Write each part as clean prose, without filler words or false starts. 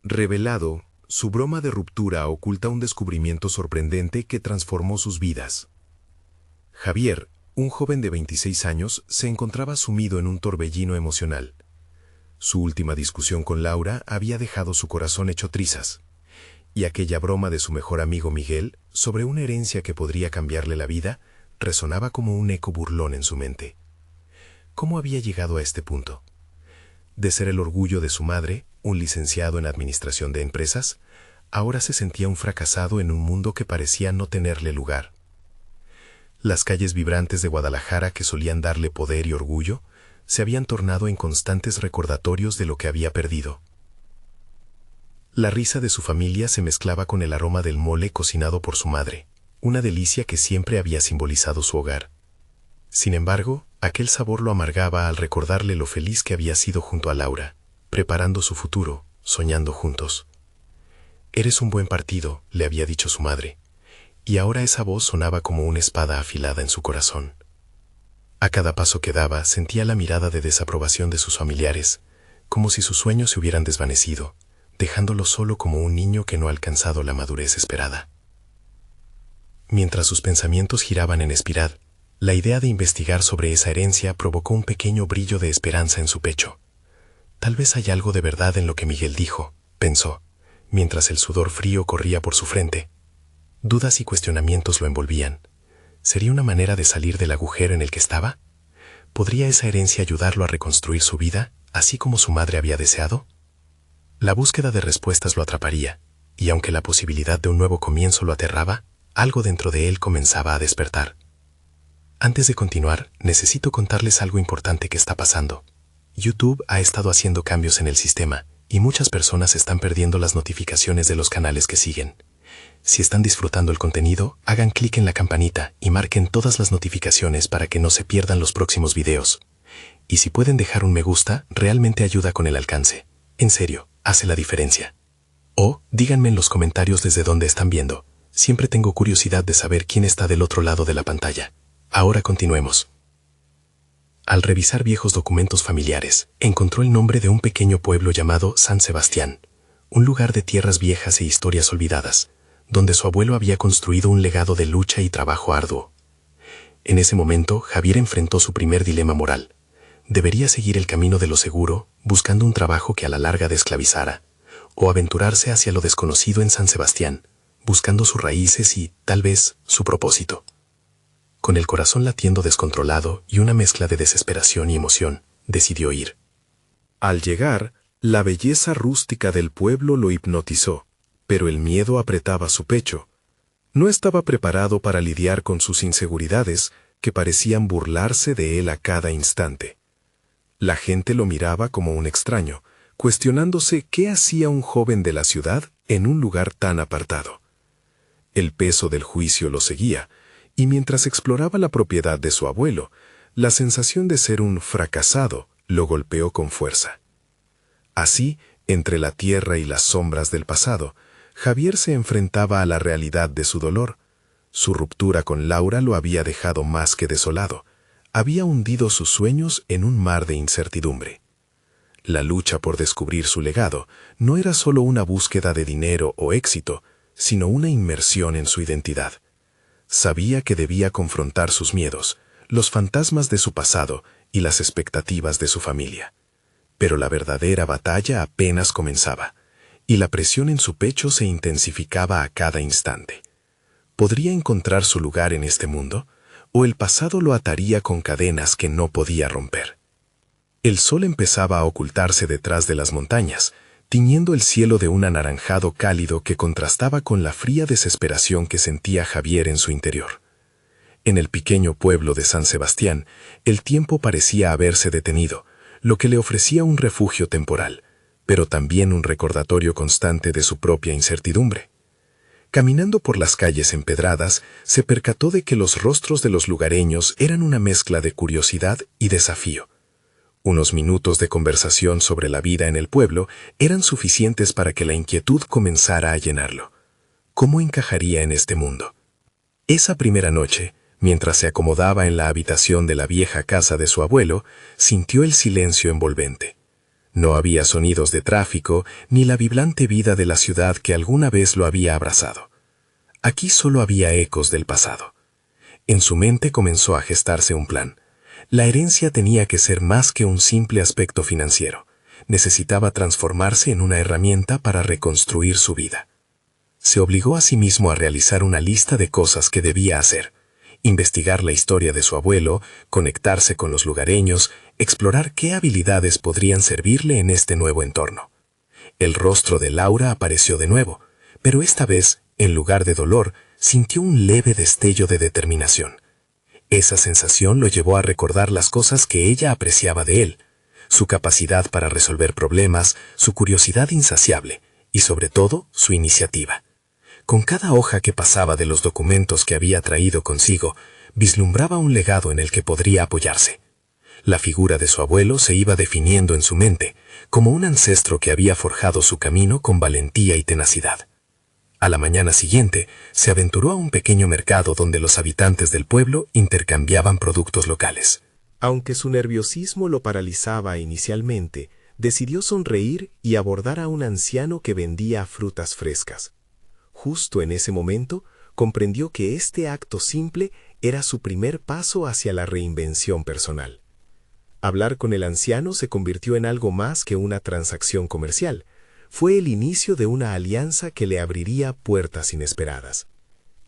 Revelado, su broma de ruptura oculta un descubrimiento sorprendente que transformó sus vidas. Javier, un joven de 26 años, se encontraba sumido en un torbellino emocional. Su última discusión con Laura había dejado su corazón hecho trizas, y aquella broma de su mejor amigo Miguel sobre una herencia que podría cambiarle la vida resonaba como un eco burlón en su mente. ¿Cómo había llegado a este punto? De ser el orgullo de su madre, un licenciado en administración de empresas, ahora se sentía un fracasado en un mundo que parecía no tenerle lugar. Las calles vibrantes de Guadalajara que solían darle poder y orgullo, se habían tornado en constantes recordatorios de lo que había perdido. La risa de su familia se mezclaba con el aroma del mole cocinado por su madre, una delicia que siempre había simbolizado su hogar. Sin embargo, aquel sabor lo amargaba al recordarle lo feliz que había sido junto a Laura, preparando su futuro, soñando juntos. «Eres un buen partido», le había dicho su madre, y ahora esa voz sonaba como una espada afilada en su corazón. A cada paso que daba sentía la mirada de desaprobación de sus familiares, como si sus sueños se hubieran desvanecido, dejándolo solo como un niño que no ha alcanzado la madurez esperada. Mientras sus pensamientos giraban en espiral, la idea de investigar sobre esa herencia provocó un pequeño brillo de esperanza en su pecho. Tal vez hay algo de verdad en lo que Miguel dijo, pensó, mientras el sudor frío corría por su frente. Dudas y cuestionamientos lo envolvían. ¿Sería una manera de salir del agujero en el que estaba? ¿Podría esa herencia ayudarlo a reconstruir su vida, así como su madre había deseado? La búsqueda de respuestas lo atraparía, y aunque la posibilidad de un nuevo comienzo lo aterraba, algo dentro de él comenzaba a despertar. Antes de continuar, necesito contarles algo importante que está pasando. YouTube ha estado haciendo cambios en el sistema, y muchas personas están perdiendo las notificaciones de los canales que siguen. Si están disfrutando el contenido, hagan clic en la campanita y marquen todas las notificaciones para que no se pierdan los próximos videos. Y si pueden dejar un me gusta, realmente ayuda con el alcance. En serio, hace la diferencia. O, díganme en los comentarios desde dónde están viendo. Siempre tengo curiosidad de saber quién está del otro lado de la pantalla. Ahora continuemos. Al revisar viejos documentos familiares, encontró el nombre de un pequeño pueblo llamado San Sebastián, un lugar de tierras viejas e historias olvidadas, donde su abuelo había construido un legado de lucha y trabajo arduo. En ese momento, Javier enfrentó su primer dilema moral. ¿Debería seguir el camino de lo seguro, buscando un trabajo que a la larga desesclavizara, o aventurarse hacia lo desconocido en San Sebastián, buscando sus raíces y, tal vez, su propósito? Con el corazón latiendo descontrolado y una mezcla de desesperación y emoción, decidió ir. Al llegar, la belleza rústica del pueblo lo hipnotizó, pero el miedo apretaba su pecho. No estaba preparado para lidiar con sus inseguridades, que parecían burlarse de él a cada instante. La gente lo miraba como un extraño, cuestionándose qué hacía un joven de la ciudad en un lugar tan apartado. El peso del juicio lo seguía, y mientras exploraba la propiedad de su abuelo, la sensación de ser un fracasado lo golpeó con fuerza. Así, entre la tierra y las sombras del pasado, Javier se enfrentaba a la realidad de su dolor. Su ruptura con Laura lo había dejado más que desolado. Había hundido sus sueños en un mar de incertidumbre. La lucha por descubrir su legado no era solo una búsqueda de dinero o éxito, sino una inmersión en su identidad. Sabía que debía confrontar sus miedos, los fantasmas de su pasado y las expectativas de su familia. Pero la verdadera batalla apenas comenzaba, y la presión en su pecho se intensificaba a cada instante. ¿Podría encontrar su lugar en este mundo, o el pasado lo ataría con cadenas que no podía romper? El sol empezaba a ocultarse detrás de las montañas, tiñendo el cielo de un anaranjado cálido que contrastaba con la fría desesperación que sentía Javier en su interior. En el pequeño pueblo de San Sebastián, el tiempo parecía haberse detenido, lo que le ofrecía un refugio temporal, pero también un recordatorio constante de su propia incertidumbre. Caminando por las calles empedradas, se percató de que los rostros de los lugareños eran una mezcla de curiosidad y desafío. Unos minutos de conversación sobre la vida en el pueblo eran suficientes para que la inquietud comenzara a llenarlo. ¿Cómo encajaría en este mundo? Esa primera noche, mientras se acomodaba en la habitación de la vieja casa de su abuelo, sintió el silencio envolvente. No había sonidos de tráfico ni la vibrante vida de la ciudad que alguna vez lo había abrazado. Aquí solo había ecos del pasado. En su mente comenzó a gestarse un plan. La herencia tenía que ser más que un simple aspecto financiero. Necesitaba transformarse en una herramienta para reconstruir su vida. Se obligó a sí mismo a realizar una lista de cosas que debía hacer. Investigar la historia de su abuelo, conectarse con los lugareños, explorar qué habilidades podrían servirle en este nuevo entorno. El rostro de Laura apareció de nuevo, pero esta vez, en lugar de dolor, sintió un leve destello de determinación. Esa sensación lo llevó a recordar las cosas que ella apreciaba de él, su capacidad para resolver problemas, su curiosidad insaciable y, sobre todo, su iniciativa. Con cada hoja que pasaba de los documentos que había traído consigo, vislumbraba un legado en el que podría apoyarse. La figura de su abuelo se iba definiendo en su mente, como un ancestro que había forjado su camino con valentía y tenacidad. A la mañana siguiente, se aventuró a un pequeño mercado donde los habitantes del pueblo intercambiaban productos locales. Aunque su nerviosismo lo paralizaba inicialmente, decidió sonreír y abordar a un anciano que vendía frutas frescas. Justo en ese momento, comprendió que este acto simple era su primer paso hacia la reinvención personal. Hablar con el anciano se convirtió en algo más que una transacción comercial. Fue el inicio de una alianza que le abriría puertas inesperadas.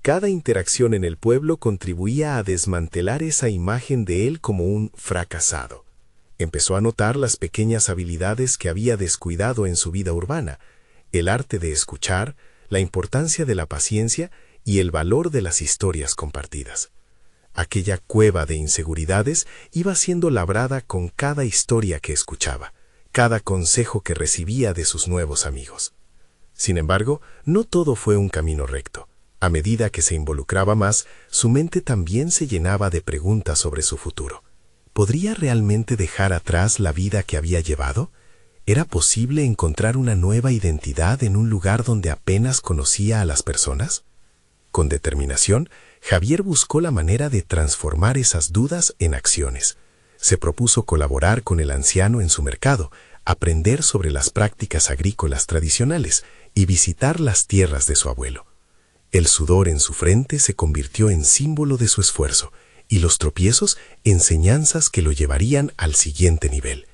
Cada interacción en el pueblo contribuía a desmantelar esa imagen de él como un fracasado. Empezó a notar las pequeñas habilidades que había descuidado en su vida urbana, el arte de escuchar, la importancia de la paciencia y el valor de las historias compartidas. Aquella cueva de inseguridades iba siendo labrada con cada historia que escuchaba, cada consejo que recibía de sus nuevos amigos. Sin embargo, no todo fue un camino recto. A medida que se involucraba más, su mente también se llenaba de preguntas sobre su futuro. ¿Podría realmente dejar atrás la vida que había llevado? ¿Era posible encontrar una nueva identidad en un lugar donde apenas conocía a las personas? Con determinación, Javier buscó la manera de transformar esas dudas en acciones. Se propuso colaborar con el anciano en su mercado, aprender sobre las prácticas agrícolas tradicionales y visitar las tierras de su abuelo. El sudor en su frente se convirtió en símbolo de su esfuerzo y los tropiezos enseñanzas que lo llevarían al siguiente nivel.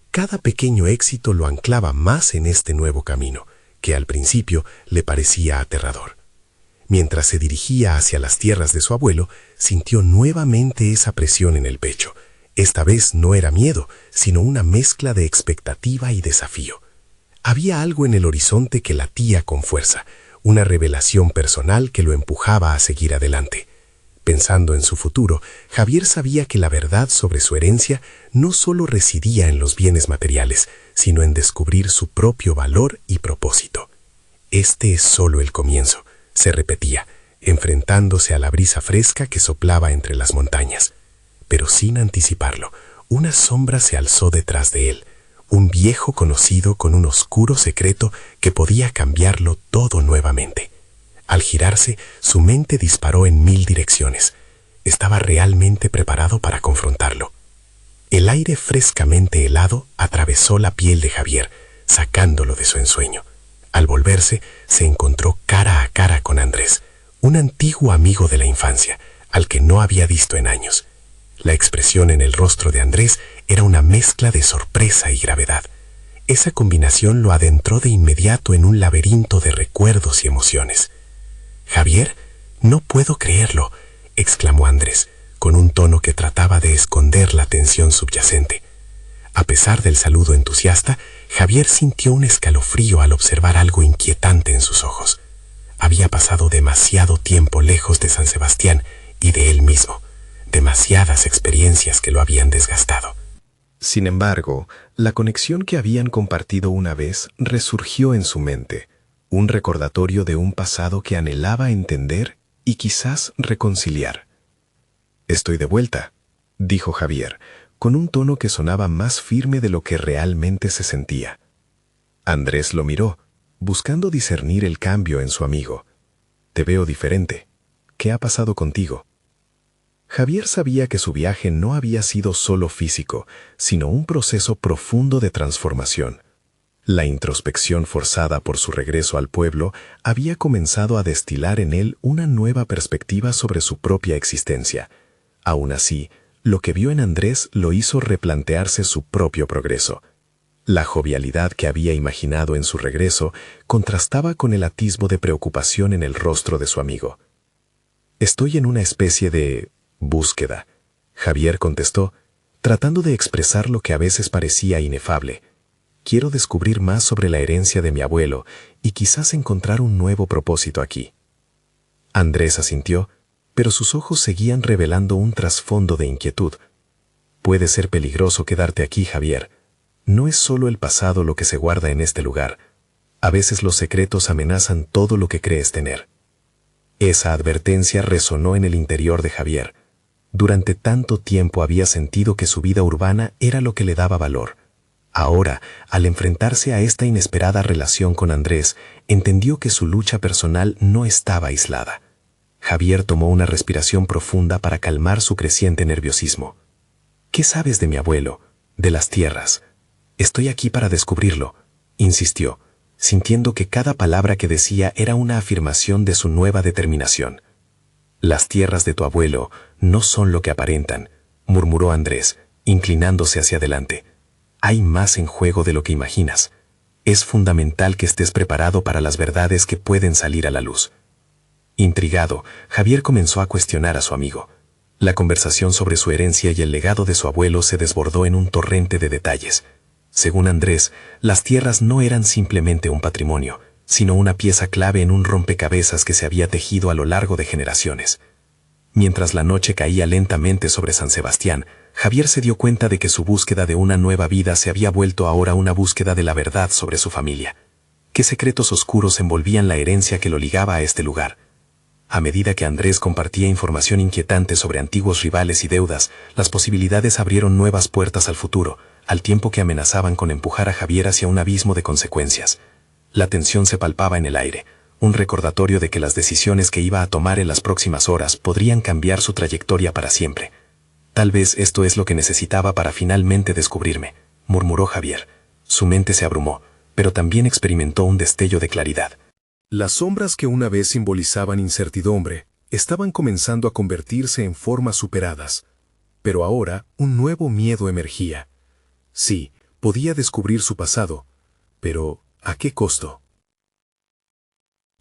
Cada pequeño éxito lo anclaba más en este nuevo camino, que al principio le parecía aterrador. Mientras se dirigía hacia las tierras de su abuelo, sintió nuevamente esa presión en el pecho. Esta vez no era miedo, sino una mezcla de expectativa y desafío. Había algo en el horizonte que latía con fuerza, una revelación personal que lo empujaba a seguir adelante. Pensando en su futuro, Javier sabía que la verdad sobre su herencia no solo residía en los bienes materiales, sino en descubrir su propio valor y propósito. Este es solo el comienzo, se repetía, enfrentándose a la brisa fresca que soplaba entre las montañas. Pero sin anticiparlo, una sombra se alzó detrás de él, un viejo conocido con un oscuro secreto que podía cambiarlo todo nuevamente. Al girarse, su mente disparó en 1000 direcciones. Estaba realmente preparado para confrontarlo. El aire frescamente helado atravesó la piel de Javier, sacándolo de su ensueño. Al volverse, se encontró cara a cara con Andrés, un antiguo amigo de la infancia, al que no había visto en años. La expresión en el rostro de Andrés era una mezcla de sorpresa y gravedad. Esa combinación lo adentró de inmediato en un laberinto de recuerdos y emociones. «Javier, no puedo creerlo», exclamó Andrés, con un tono que trataba de esconder la tensión subyacente. A pesar del saludo entusiasta, Javier sintió un escalofrío al observar algo inquietante en sus ojos. Había pasado demasiado tiempo lejos de San Sebastián y de él mismo, demasiadas experiencias que lo habían desgastado. Sin embargo, la conexión que habían compartido una vez resurgió en su mente, un recordatorio de un pasado que anhelaba entender y quizás reconciliar. «Estoy de vuelta», dijo Javier, con un tono que sonaba más firme de lo que realmente se sentía. Andrés lo miró, buscando discernir el cambio en su amigo. «Te veo diferente. ¿Qué ha pasado contigo?» Javier sabía que su viaje no había sido solo físico, sino un proceso profundo de transformación. La introspección forzada por su regreso al pueblo había comenzado a destilar en él una nueva perspectiva sobre su propia existencia. Aún así, lo que vio en Andrés lo hizo replantearse su propio progreso. La jovialidad que había imaginado en su regreso contrastaba con el atisbo de preocupación en el rostro de su amigo. «Estoy en una especie de búsqueda», Javier contestó, tratando de expresar lo que a veces parecía inefable. «Quiero descubrir más sobre la herencia de mi abuelo y quizás encontrar un nuevo propósito aquí». Andrés asintió, pero sus ojos seguían revelando un trasfondo de inquietud. «Puede ser peligroso quedarte aquí, Javier. No es solo el pasado lo que se guarda en este lugar. A veces los secretos amenazan todo lo que crees tener». Esa advertencia resonó en el interior de Javier. Durante tanto tiempo había sentido que su vida urbana era lo que le daba valor. Ahora, al enfrentarse a esta inesperada relación con Andrés, entendió que su lucha personal no estaba aislada. Javier tomó una respiración profunda para calmar su creciente nerviosismo. «¿Qué sabes de mi abuelo? De las tierras?» «Estoy aquí para descubrirlo», insistió, sintiendo que cada palabra que decía era una afirmación de su nueva determinación. «Las tierras de tu abuelo no son lo que aparentan», murmuró Andrés, inclinándose hacia adelante. «Hay más en juego de lo que imaginas. Es fundamental que estés preparado para las verdades que pueden salir a la luz». Intrigado, Javier comenzó a cuestionar a su amigo. La conversación sobre su herencia y el legado de su abuelo se desbordó en un torrente de detalles. Según Andrés, las tierras no eran simplemente un patrimonio, sino una pieza clave en un rompecabezas que se había tejido a lo largo de generaciones. Mientras la noche caía lentamente sobre San Sebastián, Javier se dio cuenta de que su búsqueda de una nueva vida se había vuelto ahora una búsqueda de la verdad sobre su familia. ¿Qué secretos oscuros envolvían la herencia que lo ligaba a este lugar? A medida que Andrés compartía información inquietante sobre antiguos rivales y deudas, las posibilidades abrieron nuevas puertas al futuro, al tiempo que amenazaban con empujar a Javier hacia un abismo de consecuencias. La tensión se palpaba en el aire, un recordatorio de que las decisiones que iba a tomar en las próximas horas podrían cambiar su trayectoria para siempre. «Tal vez esto es lo que necesitaba para finalmente descubrirme», murmuró Javier. Su mente se abrumó, pero también experimentó un destello de claridad. Las sombras que una vez simbolizaban incertidumbre estaban comenzando a convertirse en formas superadas. Pero ahora un nuevo miedo emergía. Sí, podía descubrir su pasado, pero ¿a qué costo?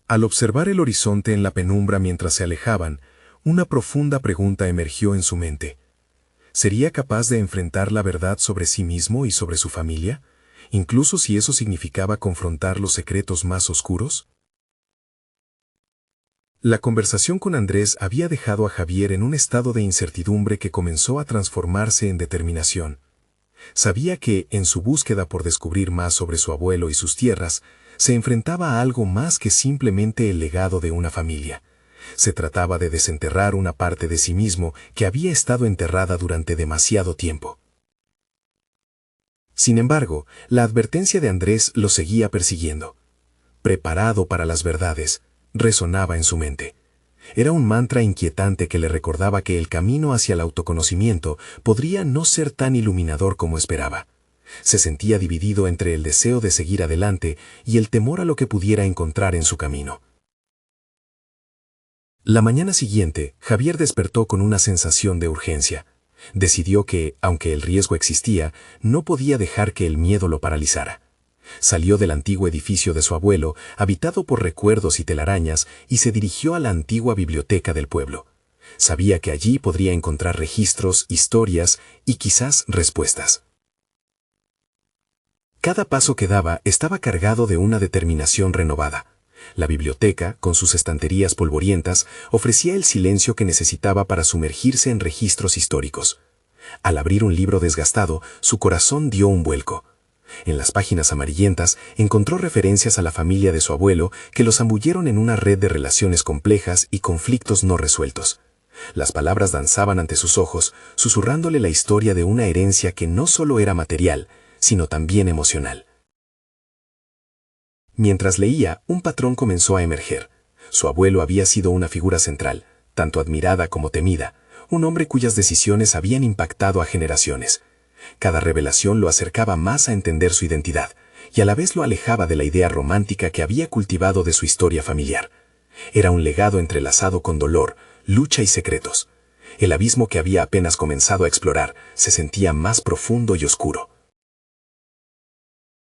Al observar el horizonte en la penumbra mientras se alejaban, una profunda pregunta emergió en su mente. ¿Sería capaz de enfrentar la verdad sobre sí mismo y sobre su familia, incluso si eso significaba confrontar los secretos más oscuros? La conversación con Andrés había dejado a Javier en un estado de incertidumbre que comenzó a transformarse en determinación. Sabía que, en su búsqueda por descubrir más sobre su abuelo y sus tierras, se enfrentaba a algo más que simplemente el legado de una familia. Se trataba de desenterrar una parte de sí mismo que había estado enterrada durante demasiado tiempo. Sin embargo, la advertencia de Andrés lo seguía persiguiendo. «Preparado para las verdades», resonaba en su mente. Era un mantra inquietante que le recordaba que el camino hacia el autoconocimiento podría no ser tan iluminador como esperaba. Se sentía dividido entre el deseo de seguir adelante y el temor a lo que pudiera encontrar en su camino. La mañana siguiente, Javier despertó con una sensación de urgencia. Decidió que, aunque el riesgo existía, no podía dejar que el miedo lo paralizara. Salió del antiguo edificio de su abuelo, habitado por recuerdos y telarañas, y se dirigió a la antigua biblioteca del pueblo. Sabía que allí podría encontrar registros, historias y quizás respuestas. Cada paso que daba estaba cargado de una determinación renovada. La biblioteca, con sus estanterías polvorientas, ofrecía el silencio que necesitaba para sumergirse en registros históricos. Al abrir un libro desgastado, su corazón dio un vuelco. En las páginas amarillentas encontró referencias a la familia de su abuelo que lo zambulleron en una red de relaciones complejas y conflictos no resueltos. Las palabras danzaban ante sus ojos, susurrándole la historia de una herencia que no solo era material, sino también emocional. Mientras leía, un patrón comenzó a emerger. Su abuelo había sido una figura central, tanto admirada como temida, un hombre cuyas decisiones habían impactado a generaciones. Cada revelación lo acercaba más a entender su identidad, y a la vez lo alejaba de la idea romántica que había cultivado de su historia familiar. Era un legado entrelazado con dolor, lucha y secretos. El abismo que había apenas comenzado a explorar se sentía más profundo y oscuro.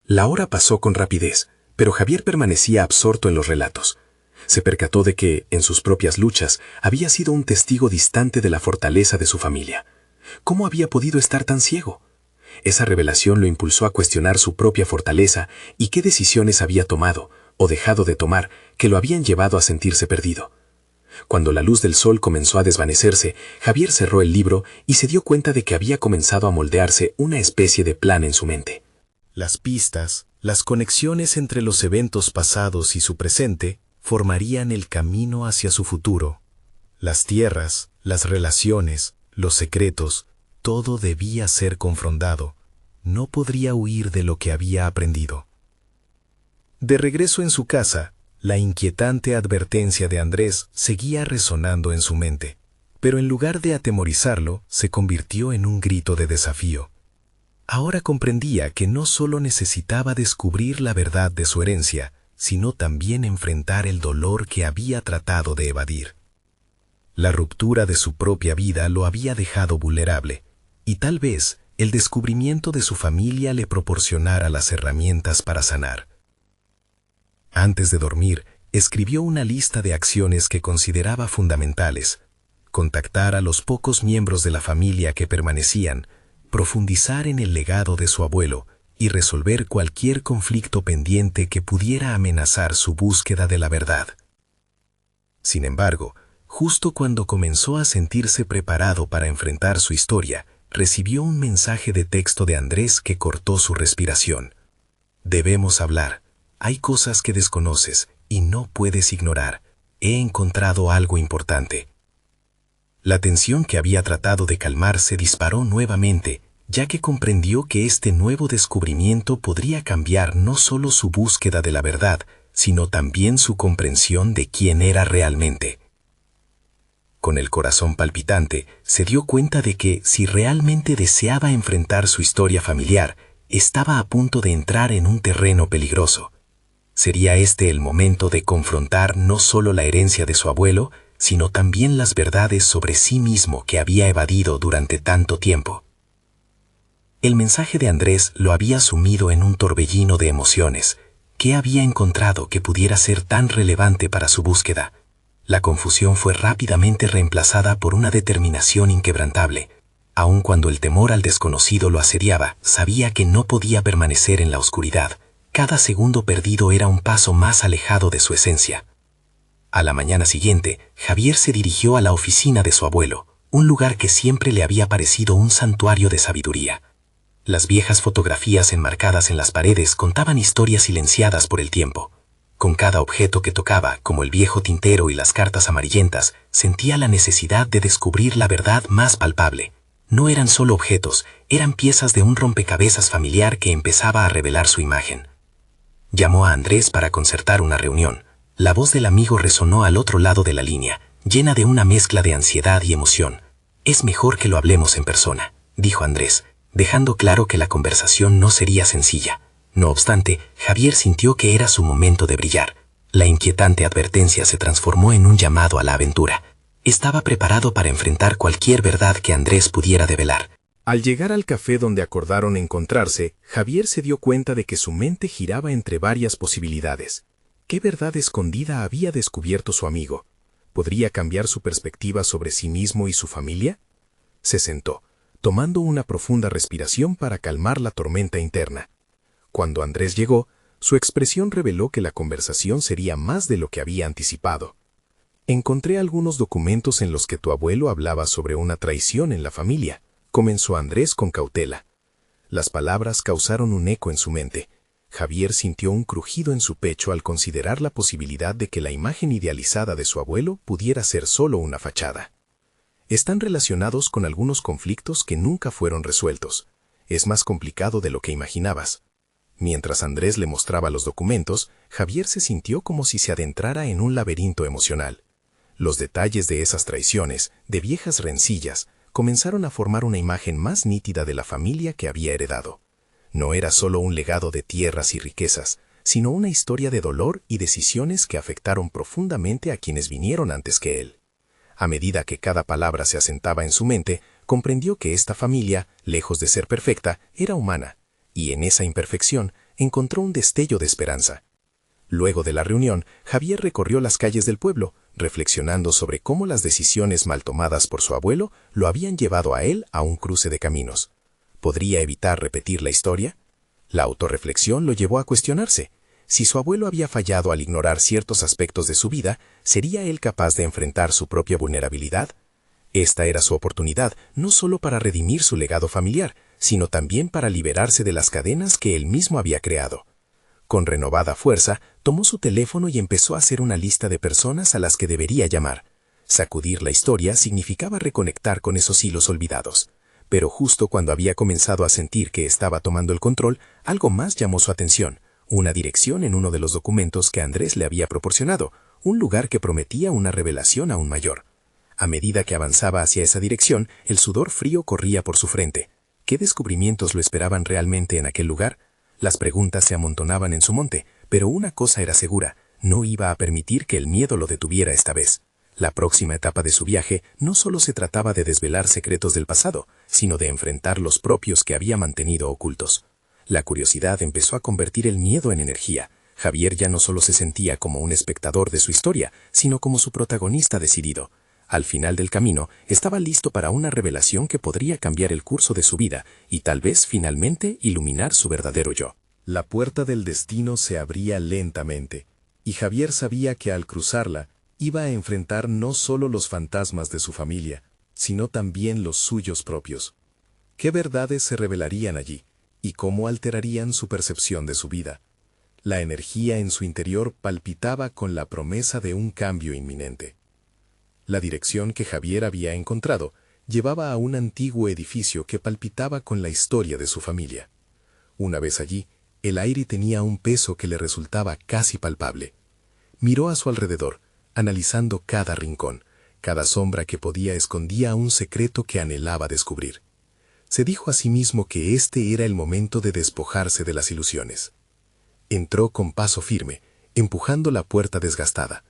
La hora pasó con rapidez, pero Javier permanecía absorto en los relatos. Se percató de que, en sus propias luchas, había sido un testigo distante de la fortaleza de su familia. ¿Cómo había podido estar tan ciego? Esa revelación lo impulsó a cuestionar su propia fortaleza y qué decisiones había tomado, o dejado de tomar, que lo habían llevado a sentirse perdido. Cuando la luz del sol comenzó a desvanecerse, Javier cerró el libro y se dio cuenta de que había comenzado a moldearse una especie de plan en su mente. Las pistas, las conexiones entre los eventos pasados y su presente, formarían el camino hacia su futuro. Las tierras, las relaciones, los secretos, todo debía ser confrontado. No podría huir de lo que había aprendido. De regreso en su casa, la inquietante advertencia de Andrés seguía resonando en su mente, pero en lugar de atemorizarlo, se convirtió en un grito de desafío. Ahora comprendía que no solo necesitaba descubrir la verdad de su herencia, sino también enfrentar el dolor que había tratado de evadir. La ruptura de su propia vida lo había dejado vulnerable, y tal vez el descubrimiento de su familia le proporcionara las herramientas para sanar. Antes de dormir, escribió una lista de acciones que consideraba fundamentales: contactar a los pocos miembros de la familia que permanecían, profundizar en el legado de su abuelo y resolver cualquier conflicto pendiente que pudiera amenazar su búsqueda de la verdad. Sin embargo, justo cuando comenzó a sentirse preparado para enfrentar su historia, recibió un mensaje de texto de Andrés que cortó su respiración. Debemos hablar. Hay cosas que desconoces y no puedes ignorar. He encontrado algo importante. La tensión que había tratado de calmar se disparó nuevamente, ya que comprendió que este nuevo descubrimiento podría cambiar no solo su búsqueda de la verdad, sino también su comprensión de quién era realmente. Con el corazón palpitante, se dio cuenta de que, si realmente deseaba enfrentar su historia familiar, estaba a punto de entrar en un terreno peligroso. Sería este el momento de confrontar no solo la herencia de su abuelo, sino también las verdades sobre sí mismo que había evadido durante tanto tiempo. El mensaje de Andrés lo había sumido en un torbellino de emociones. ¿Qué había encontrado que pudiera ser tan relevante para su búsqueda? La confusión fue rápidamente reemplazada por una determinación inquebrantable. Aun cuando el temor al desconocido lo asediaba, sabía que no podía permanecer en la oscuridad. Cada segundo perdido era un paso más alejado de su esencia. A la mañana siguiente, Javier se dirigió a la oficina de su abuelo, un lugar que siempre le había parecido un santuario de sabiduría. Las viejas fotografías enmarcadas en las paredes contaban historias silenciadas por el tiempo. Con cada objeto que tocaba, como el viejo tintero y las cartas amarillentas, sentía la necesidad de descubrir la verdad más palpable. No eran solo objetos, eran piezas de un rompecabezas familiar que empezaba a revelar su imagen. Llamó a Andrés para concertar una reunión. La voz del amigo resonó al otro lado de la línea, llena de una mezcla de ansiedad y emoción. «Es mejor que lo hablemos en persona», dijo Andrés, dejando claro que la conversación no sería sencilla. No obstante, Javier sintió que era su momento de brillar. La inquietante advertencia se transformó en un llamado a la aventura. Estaba preparado para enfrentar cualquier verdad que Andrés pudiera develar. Al llegar al café donde acordaron encontrarse, Javier se dio cuenta de que su mente giraba entre varias posibilidades. ¿Qué verdad escondida había descubierto su amigo? ¿Podría cambiar su perspectiva sobre sí mismo y su familia? Se sentó, tomando una profunda respiración para calmar la tormenta interna. Cuando Andrés llegó, su expresión reveló que la conversación sería más de lo que había anticipado. «Encontré algunos documentos en los que tu abuelo hablaba sobre una traición en la familia», comenzó Andrés con cautela. Las palabras causaron un eco en su mente. Javier sintió un crujido en su pecho al considerar la posibilidad de que la imagen idealizada de su abuelo pudiera ser solo una fachada. Están relacionados con algunos conflictos que nunca fueron resueltos. Es más complicado de lo que imaginabas. Mientras Andrés le mostraba los documentos, Javier se sintió como si se adentrara en un laberinto emocional. Los detalles de esas traiciones, de viejas rencillas, comenzaron a formar una imagen más nítida de la familia que había heredado. No era solo un legado de tierras y riquezas, sino una historia de dolor y decisiones que afectaron profundamente a quienes vinieron antes que él. A medida que cada palabra se asentaba en su mente, comprendió que esta familia, lejos de ser perfecta, era humana, y en esa imperfección encontró un destello de esperanza. Luego de la reunión, Javier recorrió las calles del pueblo, reflexionando sobre cómo las decisiones mal tomadas por su abuelo lo habían llevado a él a un cruce de caminos. ¿Podría evitar repetir la historia? La autorreflexión lo llevó a cuestionarse. Si su abuelo había fallado al ignorar ciertos aspectos de su vida, ¿sería él capaz de enfrentar su propia vulnerabilidad? Esta era su oportunidad, no solo para redimir su legado familiar, sino también para liberarse de las cadenas que él mismo había creado. Con renovada fuerza, tomó su teléfono y empezó a hacer una lista de personas a las que debería llamar. Sacudir la historia significaba reconectar con esos hilos olvidados. Pero justo cuando había comenzado a sentir que estaba tomando el control, algo más llamó su atención. Una dirección en uno de los documentos que Andrés le había proporcionado, un lugar que prometía una revelación aún mayor. A medida que avanzaba hacia esa dirección, el sudor frío corría por su frente. ¿Qué descubrimientos lo esperaban realmente en aquel lugar? Las preguntas se amontonaban en su mente, pero una cosa era segura, no iba a permitir que el miedo lo detuviera esta vez. La próxima etapa de su viaje no solo se trataba de desvelar secretos del pasado, sino de enfrentar los propios que había mantenido ocultos. La curiosidad empezó a convertir el miedo en energía. Javier ya no solo se sentía como un espectador de su historia, sino como su protagonista decidido. Al final del camino, estaba listo para una revelación que podría cambiar el curso de su vida y tal vez finalmente iluminar su verdadero yo. La puerta del destino se abría lentamente, y Javier sabía que al cruzarla, iba a enfrentar no solo los fantasmas de su familia, sino también los suyos propios. ¿Qué verdades se revelarían allí, y cómo alterarían su percepción de su vida? La energía en su interior palpitaba con la promesa de un cambio inminente. La dirección que Javier había encontrado llevaba a un antiguo edificio que palpitaba con la historia de su familia. Una vez allí, el aire tenía un peso que le resultaba casi palpable. Miró a su alrededor, analizando cada rincón, cada sombra que podía escondía un secreto que anhelaba descubrir. Se dijo a sí mismo que este era el momento de despojarse de las ilusiones. Entró con paso firme, empujando la puerta desgastada.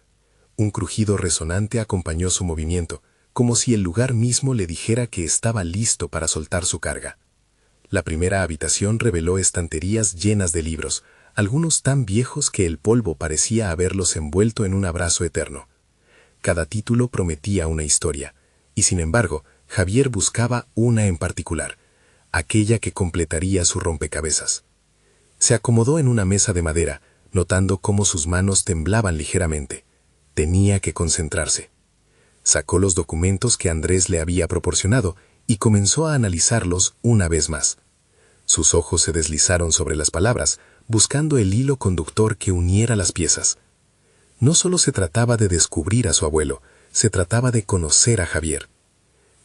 Un crujido resonante acompañó su movimiento, como si el lugar mismo le dijera que estaba listo para soltar su carga. La primera habitación reveló estanterías llenas de libros, algunos tan viejos que el polvo parecía haberlos envuelto en un abrazo eterno. Cada título prometía una historia, y sin embargo, Javier buscaba una en particular, aquella que completaría su rompecabezas. Se acomodó en una mesa de madera, notando cómo sus manos temblaban ligeramente. Tenía que concentrarse. Sacó los documentos que Andrés le había proporcionado y comenzó a analizarlos una vez más. Sus ojos se deslizaron sobre las palabras, buscando el hilo conductor que uniera las piezas. No solo se trataba de descubrir a su abuelo, se trataba de conocer a Javier.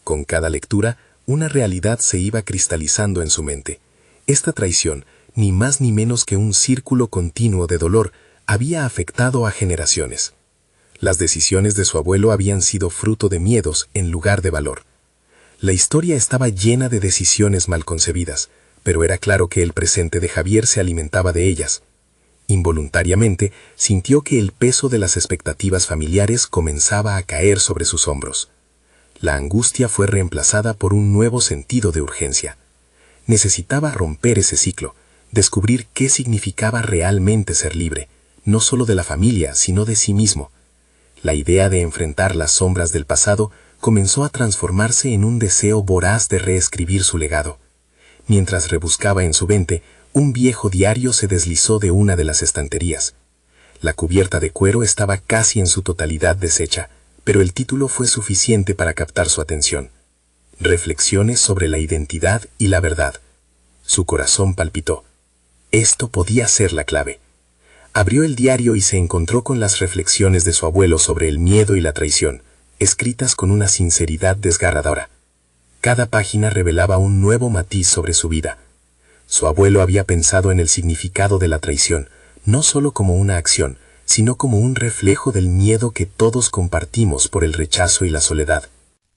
Con cada lectura, una realidad se iba cristalizando en su mente. Esta traición, ni más ni menos que un círculo continuo de dolor, había afectado a generaciones. Las decisiones de su abuelo habían sido fruto de miedos en lugar de valor. La historia estaba llena de decisiones mal concebidas, pero era claro que el presente de Javier se alimentaba de ellas. Involuntariamente, sintió que el peso de las expectativas familiares comenzaba a caer sobre sus hombros. La angustia fue reemplazada por un nuevo sentido de urgencia. Necesitaba romper ese ciclo, descubrir qué significaba realmente ser libre, no solo de la familia, sino de sí mismo. La idea de enfrentar las sombras del pasado comenzó a transformarse en un deseo voraz de reescribir su legado. Mientras rebuscaba en su mente, un viejo diario se deslizó de una de las estanterías. La cubierta de cuero estaba casi en su totalidad deshecha, pero el título fue suficiente para captar su atención. Reflexiones sobre la identidad y la verdad. Su corazón palpitó. Esto podía ser la clave. Abrió el diario y se encontró con las reflexiones de su abuelo sobre el miedo y la traición, escritas con una sinceridad desgarradora. Cada página revelaba un nuevo matiz sobre su vida. Su abuelo había pensado en el significado de la traición, no solo como una acción, sino como un reflejo del miedo que todos compartimos por el rechazo y la soledad.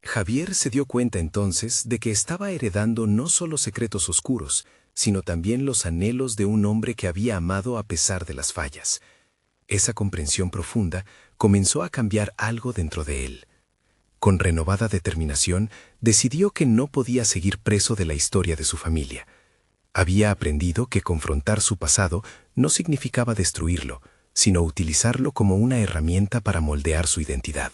Javier se dio cuenta entonces de que estaba heredando no solo secretos oscuros, sino también los anhelos de un hombre que había amado a pesar de las fallas. Esa comprensión profunda comenzó a cambiar algo dentro de él. Con renovada determinación, decidió que no podía seguir preso de la historia de su familia. Había aprendido que confrontar su pasado no significaba destruirlo, sino utilizarlo como una herramienta para moldear su identidad.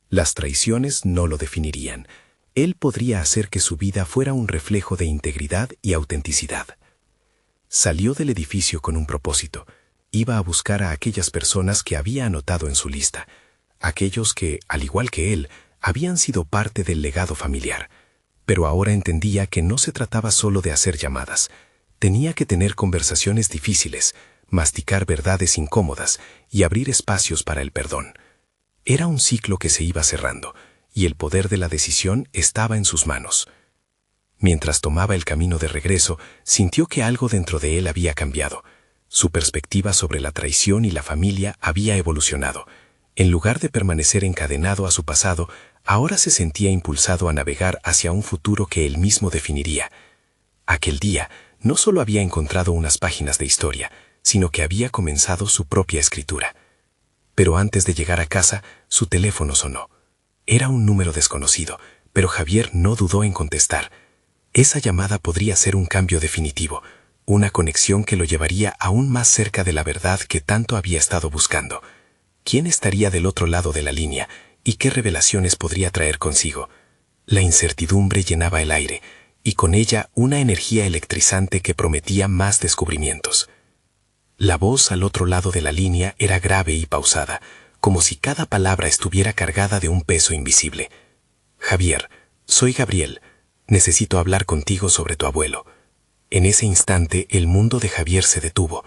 Las traiciones no lo definirían. Él podría hacer que su vida fuera un reflejo de integridad y autenticidad. Salió del edificio con un propósito. Iba a buscar a aquellas personas que había anotado en su lista, aquellos que, al igual que él, habían sido parte del legado familiar. Pero ahora entendía que no se trataba solo de hacer llamadas. Tenía que tener conversaciones difíciles, masticar verdades incómodas y abrir espacios para el perdón. Era un ciclo que se iba cerrando, y el poder de la decisión estaba en sus manos. Mientras tomaba el camino de regreso, sintió que algo dentro de él había cambiado. Su perspectiva sobre la traición y la familia había evolucionado. En lugar de permanecer encadenado a su pasado, ahora se sentía impulsado a navegar hacia un futuro que él mismo definiría. Aquel día no solo había encontrado unas páginas de historia, sino que había comenzado su propia escritura. Pero antes de llegar a casa, su teléfono sonó. Era un número desconocido, pero Javier no dudó en contestar. Esa llamada podría ser un cambio definitivo, una conexión que lo llevaría aún más cerca de la verdad que tanto había estado buscando. ¿Quién estaría del otro lado de la línea y qué revelaciones podría traer consigo? La incertidumbre llenaba el aire, y con ella una energía electrizante que prometía más descubrimientos. La voz al otro lado de la línea era grave y pausada, como si cada palabra estuviera cargada de un peso invisible. Javier, soy Gabriel. Necesito hablar contigo sobre tu abuelo. En ese instante el mundo de Javier se detuvo.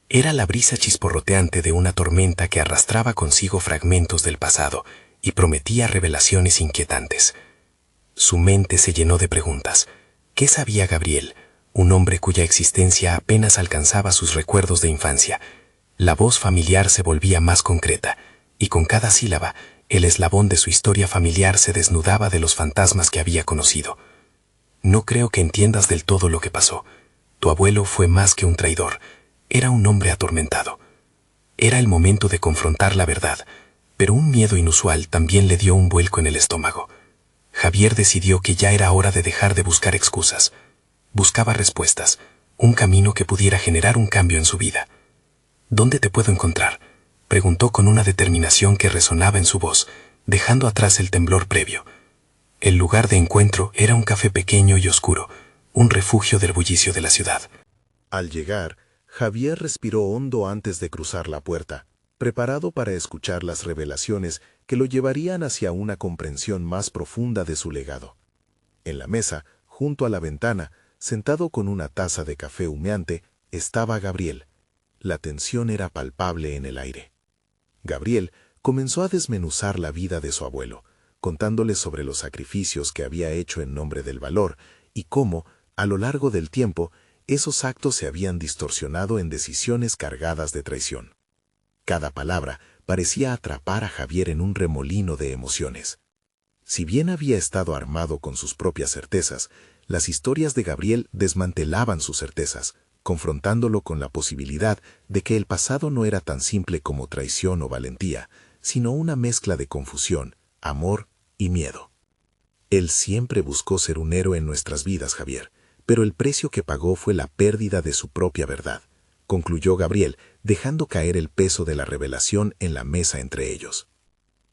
Era la brisa chisporroteante de una tormenta que arrastraba consigo fragmentos del pasado y prometía revelaciones inquietantes. Su mente se llenó de preguntas. ¿Qué sabía Gabriel, un hombre cuya existencia apenas alcanzaba sus recuerdos de infancia? La voz familiar se volvía más concreta, y con cada sílaba, el eslabón de su historia familiar se desnudaba de los fantasmas que había conocido. No creo que entiendas del todo lo que pasó. Tu abuelo fue más que un traidor. Era un hombre atormentado. Era el momento de confrontar la verdad, pero un miedo inusual también le dio un vuelco en el estómago. Javier decidió que ya era hora de dejar de buscar excusas. Buscaba respuestas, un camino que pudiera generar un cambio en su vida. ¿Dónde te puedo encontrar?, preguntó con una determinación que resonaba en su voz, dejando atrás el temblor previo. El lugar de encuentro era un café pequeño y oscuro, un refugio del bullicio de la ciudad. Al llegar, Javier respiró hondo antes de cruzar la puerta, preparado para escuchar las revelaciones que lo llevarían hacia una comprensión más profunda de su legado. En la mesa, junto a la ventana, sentado con una taza de café humeante, estaba Gabriel. La tensión era palpable en el aire. Gabriel comenzó a desmenuzar la vida de su abuelo, contándole sobre los sacrificios que había hecho en nombre del valor y cómo, a lo largo del tiempo, esos actos se habían distorsionado en decisiones cargadas de traición. Cada palabra parecía atrapar a Javier en un remolino de emociones. Si bien había estado armado con sus propias certezas, las historias de Gabriel desmantelaban sus certezas, confrontándolo con la posibilidad de que el pasado no era tan simple como traición o valentía, sino una mezcla de confusión, amor y miedo. Él siempre buscó ser un héroe en nuestras vidas, Javier, pero el precio que pagó fue la pérdida de su propia verdad, concluyó Gabriel, dejando caer el peso de la revelación en la mesa entre ellos.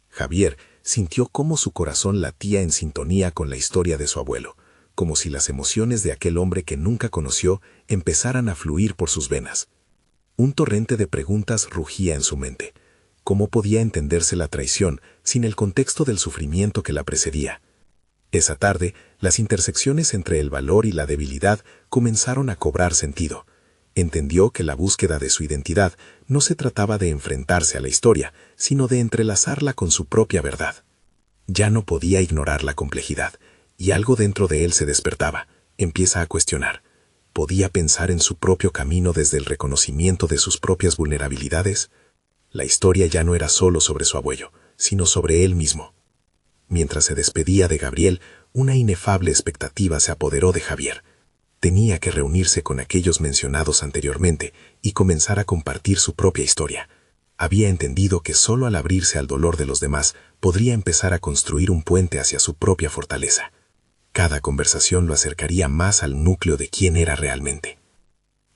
Javier sintió cómo su corazón latía en sintonía con la historia de su abuelo, como si las emociones de aquel hombre que nunca conoció empezaran a fluir por sus venas. Un torrente de preguntas rugía en su mente. ¿Cómo podía entenderse la traición sin el contexto del sufrimiento que la precedía? Esa tarde, las intersecciones entre el valor y la debilidad comenzaron a cobrar sentido. Entendió que la búsqueda de su identidad no se trataba de enfrentarse a la historia, sino de entrelazarla con su propia verdad. Ya no podía ignorar la complejidad, y algo dentro de él se despertaba. Empieza a cuestionar. ¿Podía pensar en su propio camino desde el reconocimiento de sus propias vulnerabilidades? La historia ya no era solo sobre su abuelo, sino sobre él mismo. Mientras se despedía de Gabriel, una inefable expectativa se apoderó de Javier. Tenía que reunirse con aquellos mencionados anteriormente y comenzar a compartir su propia historia. Había entendido que solo al abrirse al dolor de los demás podría empezar a construir un puente hacia su propia fortaleza. Cada conversación lo acercaría más al núcleo de quién era realmente.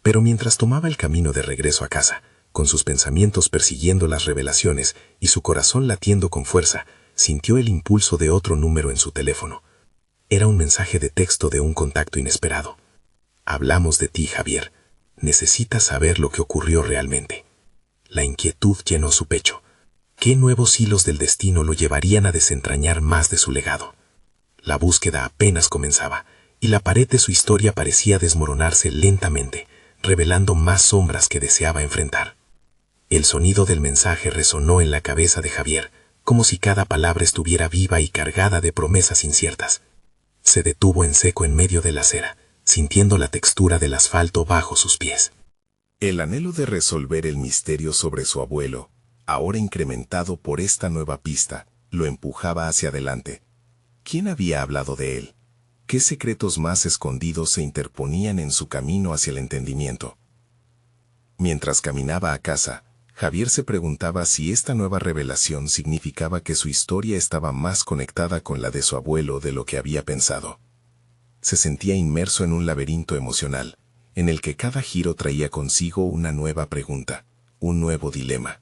Pero mientras tomaba el camino de regreso a casa, con sus pensamientos persiguiendo las revelaciones y su corazón latiendo con fuerza, sintió el impulso de otro número en su teléfono. Era un mensaje de texto de un contacto inesperado. Hablamos de ti, Javier. Necesitas saber lo que ocurrió realmente. La inquietud llenó su pecho. ¿Qué nuevos hilos del destino lo llevarían a desentrañar más de su legado? La búsqueda apenas comenzaba, y la pared de su historia parecía desmoronarse lentamente, revelando más sombras que deseaba enfrentar. El sonido del mensaje resonó en la cabeza de Javier, como si cada palabra estuviera viva y cargada de promesas inciertas. Se detuvo en seco en medio de la acera, sintiendo la textura del asfalto bajo sus pies. El anhelo de resolver el misterio sobre su abuelo, ahora incrementado por esta nueva pista, lo empujaba hacia adelante. ¿Quién había hablado de él? ¿Qué secretos más escondidos se interponían en su camino hacia el entendimiento? Mientras caminaba a casa, Javier se preguntaba si esta nueva revelación significaba que su historia estaba más conectada con la de su abuelo de lo que había pensado. Se sentía inmerso en un laberinto emocional, en el que cada giro traía consigo una nueva pregunta, un nuevo dilema.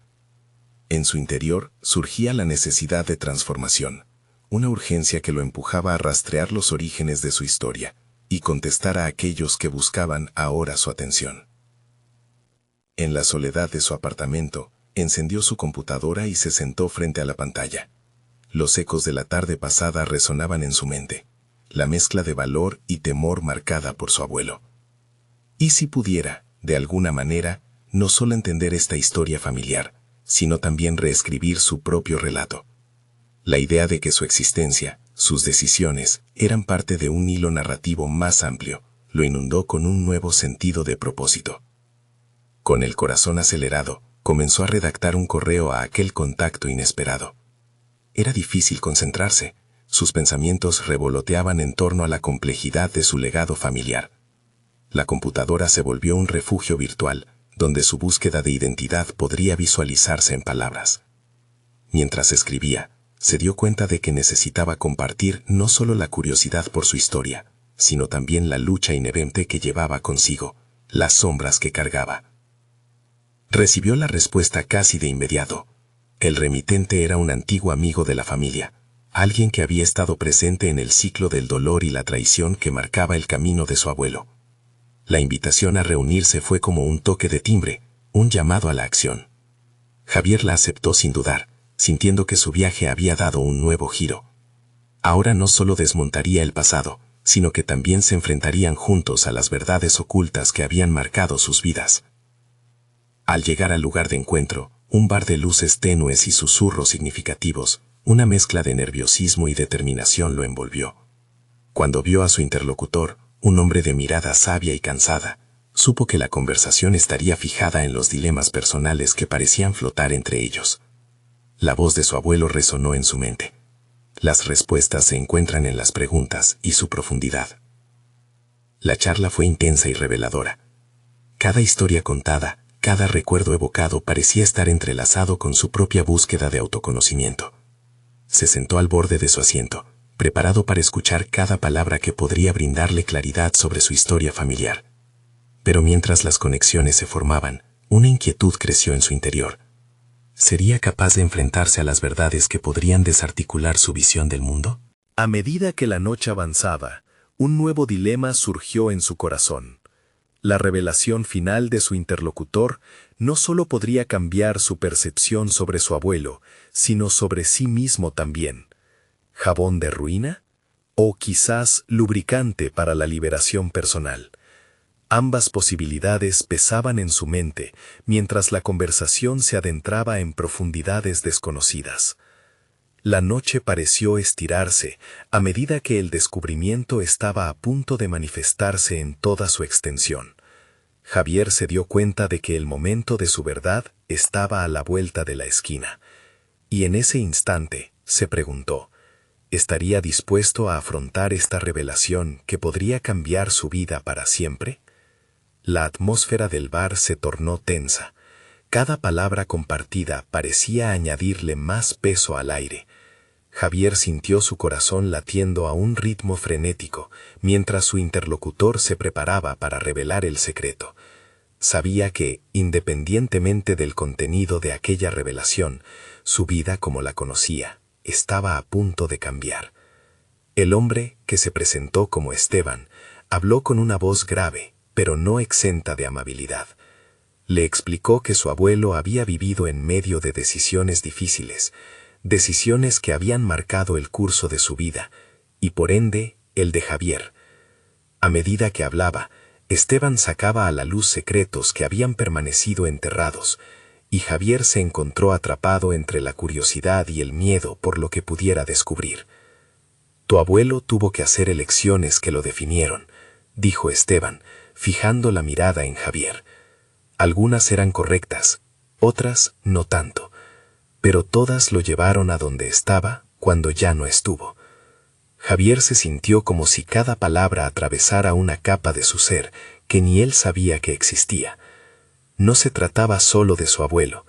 En su interior surgía la necesidad de transformación, una urgencia que lo empujaba a rastrear los orígenes de su historia y contestar a aquellos que buscaban ahora su atención. En la soledad de su apartamento, encendió su computadora y se sentó frente a la pantalla. Los ecos de la tarde pasada resonaban en su mente, la mezcla de valor y temor marcada por su abuelo. ¿Y si pudiera, de alguna manera, no solo entender esta historia familiar, sino también reescribir su propio relato? La idea de que su existencia, sus decisiones, eran parte de un hilo narrativo más amplio, lo inundó con un nuevo sentido de propósito. Con el corazón acelerado, comenzó a redactar un correo a aquel contacto inesperado. Era difícil concentrarse. Sus pensamientos revoloteaban en torno a la complejidad de su legado familiar. La computadora se volvió un refugio virtual, donde su búsqueda de identidad podría visualizarse en palabras. Mientras escribía, se dio cuenta de que necesitaba compartir no solo la curiosidad por su historia, sino también la lucha inherente que llevaba consigo, las sombras que cargaba. Recibió la respuesta casi de inmediato. El remitente era un antiguo amigo de la familia, alguien que había estado presente en el ciclo del dolor y la traición que marcaba el camino de su abuelo. La invitación a reunirse fue como un toque de timbre, un llamado a la acción. Javier la aceptó sin dudar, sintiendo que su viaje había dado un nuevo giro. Ahora no solo desmontaría el pasado, sino que también se enfrentarían juntos a las verdades ocultas que habían marcado sus vidas. Al llegar al lugar de encuentro, un bar de luces tenues y susurros significativos, una mezcla de nerviosismo y determinación lo envolvió. Cuando vio a su interlocutor, un hombre de mirada sabia y cansada, supo que la conversación estaría fijada en los dilemas personales que parecían flotar entre ellos. La voz de su abuelo resonó en su mente. Las respuestas se encuentran en las preguntas y su profundidad. La charla fue intensa y reveladora. Cada historia contada, cada recuerdo evocado parecía estar entrelazado con su propia búsqueda de autoconocimiento. Se sentó al borde de su asiento, preparado para escuchar cada palabra que podría brindarle claridad sobre su historia familiar. Pero mientras las conexiones se formaban, una inquietud creció en su interior. ¿Sería capaz de enfrentarse a las verdades que podrían desarticular su visión del mundo? A medida que la noche avanzaba, un nuevo dilema surgió en su corazón. La revelación final de su interlocutor no solo podría cambiar su percepción sobre su abuelo, sino sobre sí mismo también. ¿Jabón de ruina? ¿O quizás lubricante para la liberación personal? Ambas posibilidades pesaban en su mente mientras la conversación se adentraba en profundidades desconocidas. La noche pareció estirarse a medida que el descubrimiento estaba a punto de manifestarse en toda su extensión. Javier se dio cuenta de que el momento de su verdad estaba a la vuelta de la esquina. Y en ese instante se preguntó, ¿estaría dispuesto a afrontar esta revelación que podría cambiar su vida para siempre? La atmósfera del bar se tornó tensa. Cada palabra compartida parecía añadirle más peso al aire. Javier sintió su corazón latiendo a un ritmo frenético, mientras su interlocutor se preparaba para revelar el secreto. Sabía que, independientemente del contenido de aquella revelación, su vida como la conocía estaba a punto de cambiar. El hombre, que se presentó como Esteban, habló con una voz grave, pero no exenta de amabilidad. Le explicó que su abuelo había vivido en medio de decisiones difíciles, decisiones que habían marcado el curso de su vida, y por ende, el de Javier. A medida que hablaba, Esteban sacaba a la luz secretos que habían permanecido enterrados, y Javier se encontró atrapado entre la curiosidad y el miedo por lo que pudiera descubrir. «Tu abuelo tuvo que hacer elecciones que lo definieron», dijo Esteban, fijando la mirada en Javier. Algunas eran correctas, otras no tanto, pero todas lo llevaron a donde estaba cuando ya no estuvo. Javier se sintió como si cada palabra atravesara una capa de su ser que ni él sabía que existía. No se trataba solo de su abuelo,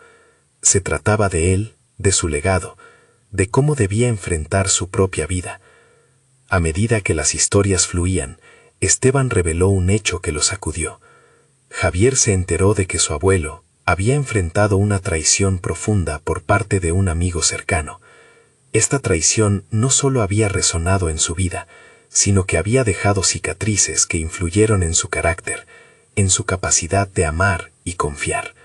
se trataba de él, de su legado, de cómo debía enfrentar su propia vida. A medida que las historias fluían, Esteban reveló un hecho que lo sacudió. Javier se enteró de que su abuelo había enfrentado una traición profunda por parte de un amigo cercano. Esta traición no solo había resonado en su vida, sino que había dejado cicatrices que influyeron en su carácter, en su capacidad de amar y confiar.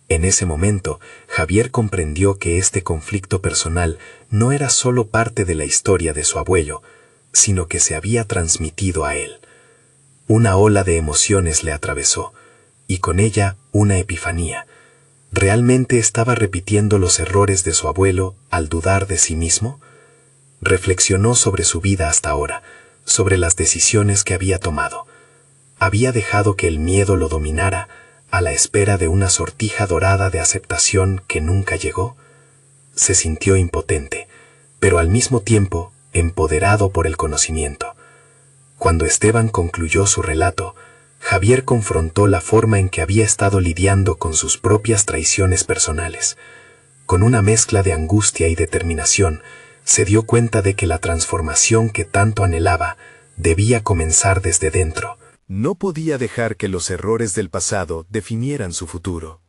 En ese momento, Javier comprendió que este conflicto personal no era solo parte de la historia de su abuelo, sino que se había transmitido a él. Una ola de emociones le atravesó, y con ella una epifanía. ¿Realmente estaba repitiendo los errores de su abuelo al dudar de sí mismo? Reflexionó sobre su vida hasta ahora, sobre las decisiones que había tomado. Había dejado que el miedo lo dominara, a la espera de una sortija dorada de aceptación que nunca llegó. Se sintió impotente, pero al mismo tiempo empoderado por el conocimiento. Cuando Esteban concluyó su relato, Javier confrontó la forma en que había estado lidiando con sus propias traiciones personales. Con una mezcla de angustia y determinación, se dio cuenta de que la transformación que tanto anhelaba debía comenzar desde dentro. No podía dejar que los errores del pasado definieran su futuro.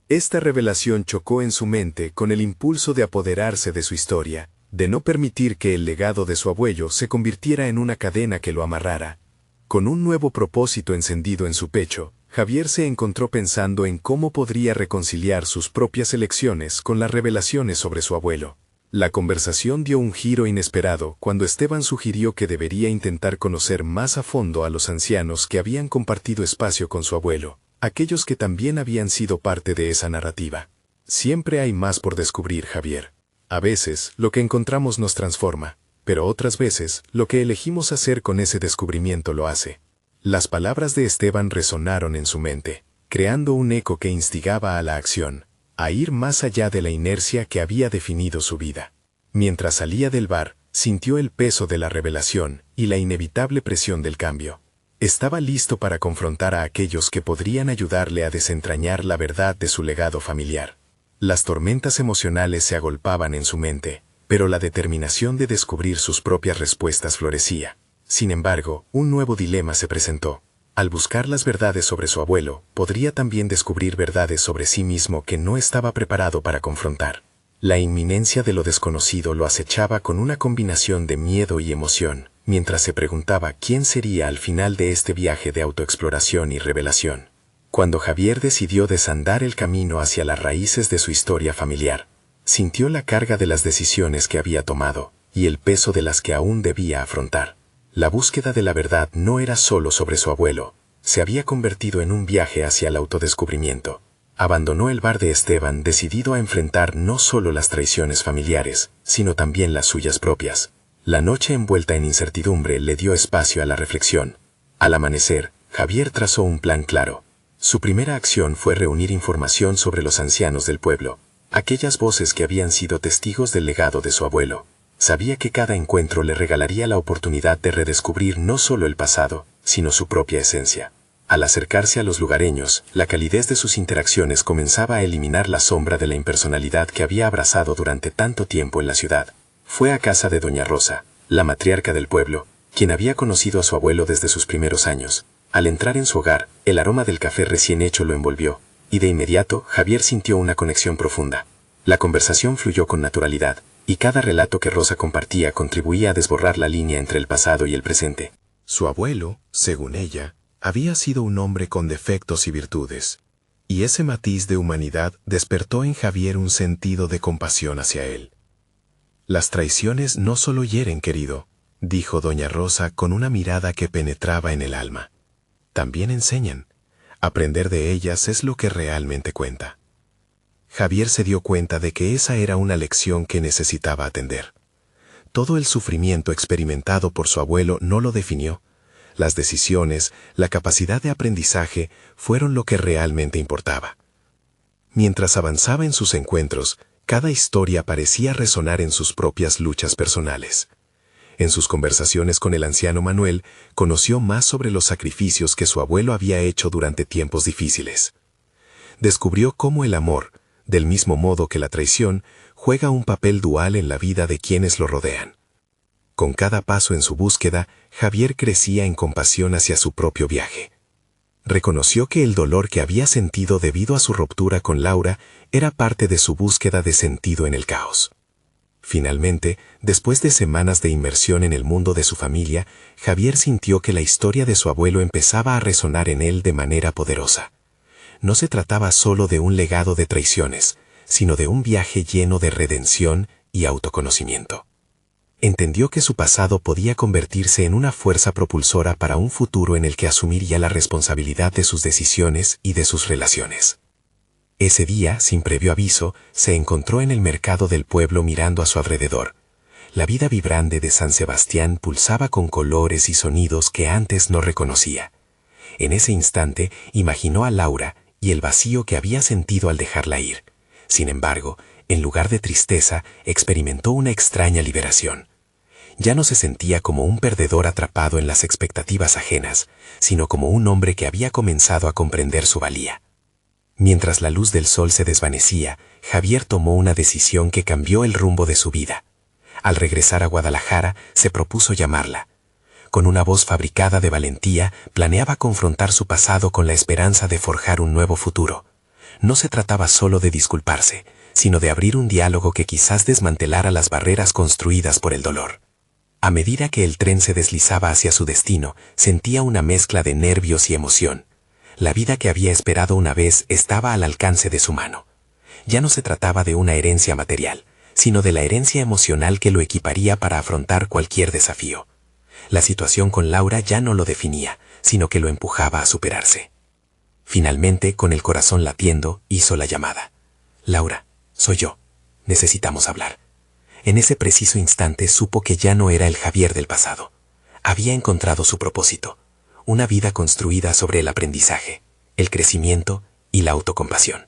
Esta revelación chocó en su mente con el impulso de apoderarse de su historia, de no permitir que el legado de su abuelo se convirtiera en una cadena que lo amarrara. Con un nuevo propósito encendido en su pecho, Javier se encontró pensando en cómo podría reconciliar sus propias elecciones con las revelaciones sobre su abuelo. La conversación dio un giro inesperado cuando Esteban sugirió que debería intentar conocer más a fondo a los ancianos que habían compartido espacio con su abuelo, aquellos que también habían sido parte de esa narrativa. Siempre hay más por descubrir, Javier. A veces, lo que encontramos nos transforma, pero otras veces, lo que elegimos hacer con ese descubrimiento lo hace. Las palabras de Esteban resonaron en su mente, creando un eco que instigaba a la acción, a ir más allá de la inercia que había definido su vida. Mientras salía del bar, sintió el peso de la revelación y la inevitable presión del cambio. Estaba listo para confrontar a aquellos que podrían ayudarle a desentrañar la verdad de su legado familiar. Las tormentas emocionales se agolpaban en su mente, pero la determinación de descubrir sus propias respuestas florecía. Sin embargo, un nuevo dilema se presentó. Al buscar las verdades sobre su abuelo, podría también descubrir verdades sobre sí mismo que no estaba preparado para confrontar. La inminencia de lo desconocido lo acechaba con una combinación de miedo y emoción, mientras se preguntaba quién sería al final de este viaje de autoexploración y revelación. Cuando Javier decidió desandar el camino hacia las raíces de su historia familiar, sintió la carga de las decisiones que había tomado y el peso de las que aún debía afrontar. La búsqueda de la verdad no era solo sobre su abuelo, se había convertido en un viaje hacia el autodescubrimiento. Abandonó el bar de Esteban decidido a enfrentar no solo las traiciones familiares, sino también las suyas propias. La noche envuelta en incertidumbre le dio espacio a la reflexión. Al amanecer, Javier trazó un plan claro. Su primera acción fue reunir información sobre los ancianos del pueblo, aquellas voces que habían sido testigos del legado de su abuelo. Sabía que cada encuentro le regalaría la oportunidad de redescubrir no solo el pasado, sino su propia esencia. Al acercarse a los lugareños, la calidez de sus interacciones comenzaba a eliminar la sombra de la impersonalidad que había abrazado durante tanto tiempo en la ciudad. Fue a casa de doña Rosa, la matriarca del pueblo, quien había conocido a su abuelo desde sus primeros años. Al entrar en su hogar, el aroma del café recién hecho lo envolvió, y de inmediato Javier sintió una conexión profunda. La conversación fluyó con naturalidad, y cada relato que Rosa compartía contribuía a desborrar la línea entre el pasado y el presente. Su abuelo, según ella, había sido un hombre con defectos y virtudes, y ese matiz de humanidad despertó en Javier un sentido de compasión hacia él. «Las traiciones no solo hieren, querido», dijo doña Rosa con una mirada que penetraba en el alma. «También enseñan. Aprender de ellas es lo que realmente cuenta». Javier se dio cuenta de que esa era una lección que necesitaba atender. Todo el sufrimiento experimentado por su abuelo no lo definió. Las decisiones, la capacidad de aprendizaje fueron lo que realmente importaba. Mientras avanzaba en sus encuentros, cada historia parecía resonar en sus propias luchas personales. En sus conversaciones con el anciano Manuel, conoció más sobre los sacrificios que su abuelo había hecho durante tiempos difíciles. Descubrió cómo el amor, del mismo modo que la traición, juega un papel dual en la vida de quienes lo rodean. Con cada paso en su búsqueda, Javier crecía en compasión hacia su propio viaje. Reconoció que el dolor que había sentido debido a su ruptura con Laura era parte de su búsqueda de sentido en el caos. Finalmente, después de semanas de inmersión en el mundo de su familia, Javier sintió que la historia de su abuelo empezaba a resonar en él de manera poderosa. No se trataba solo de un legado de traiciones, sino de un viaje lleno de redención y autoconocimiento. Entendió que su pasado podía convertirse en una fuerza propulsora para un futuro en el que asumiría la responsabilidad de sus decisiones y de sus relaciones. Ese día, sin previo aviso, se encontró en el mercado del pueblo mirando a su alrededor. La vida vibrante de San Sebastián pulsaba con colores y sonidos que antes no reconocía. En ese instante, imaginó a Laura y el vacío que había sentido al dejarla ir. Sin embargo, en lugar de tristeza, experimentó una extraña liberación. Ya no se sentía como un perdedor atrapado en las expectativas ajenas, sino como un hombre que había comenzado a comprender su valía. Mientras la luz del sol se desvanecía, Javier tomó una decisión que cambió el rumbo de su vida. Al regresar a Guadalajara, se propuso llamarla. Con una voz fabricada de valentía, planeaba confrontar su pasado con la esperanza de forjar un nuevo futuro. No se trataba solo de disculparse, sino de abrir un diálogo que quizás desmantelara las barreras construidas por el dolor. A medida que el tren se deslizaba hacia su destino, sentía una mezcla de nervios y emoción. La vida que había esperado una vez estaba al alcance de su mano. Ya no se trataba de una herencia material, sino de la herencia emocional que lo equiparía para afrontar cualquier desafío. La situación con Laura ya no lo definía, sino que lo empujaba a superarse. Finalmente, con el corazón latiendo, hizo la llamada. «Laura, soy yo. Necesitamos hablar». En ese preciso instante supo que ya no era el Javier del pasado. Había encontrado su propósito, una vida construida sobre el aprendizaje, el crecimiento y la autocompasión.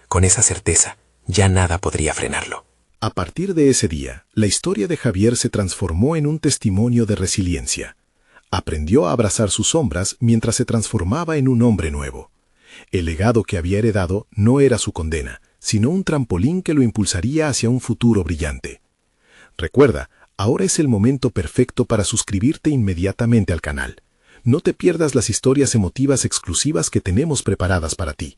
Con esa certeza, ya nada podría frenarlo. A partir de ese día, la historia de Javier se transformó en un testimonio de resiliencia. Aprendió a abrazar sus sombras mientras se transformaba en un hombre nuevo. El legado que había heredado no era su condena, sino un trampolín que lo impulsaría hacia un futuro brillante. Recuerda, ahora es el momento perfecto para suscribirte inmediatamente al canal. No te pierdas las historias emotivas exclusivas que tenemos preparadas para ti.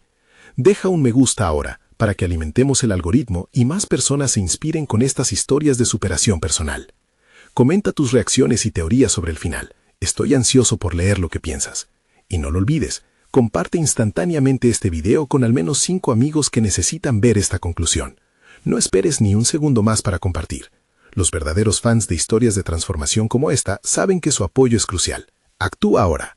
Deja un me gusta ahora, para que alimentemos el algoritmo y más personas se inspiren con estas historias de superación personal. Comenta tus reacciones y teorías sobre el final. Estoy ansioso por leer lo que piensas. Y no lo olvides, comparte instantáneamente este video con al menos 5 amigos que necesitan ver esta conclusión. No esperes ni un segundo más para compartir. Los verdaderos fans de historias de transformación como esta saben que su apoyo es crucial. Actúa ahora.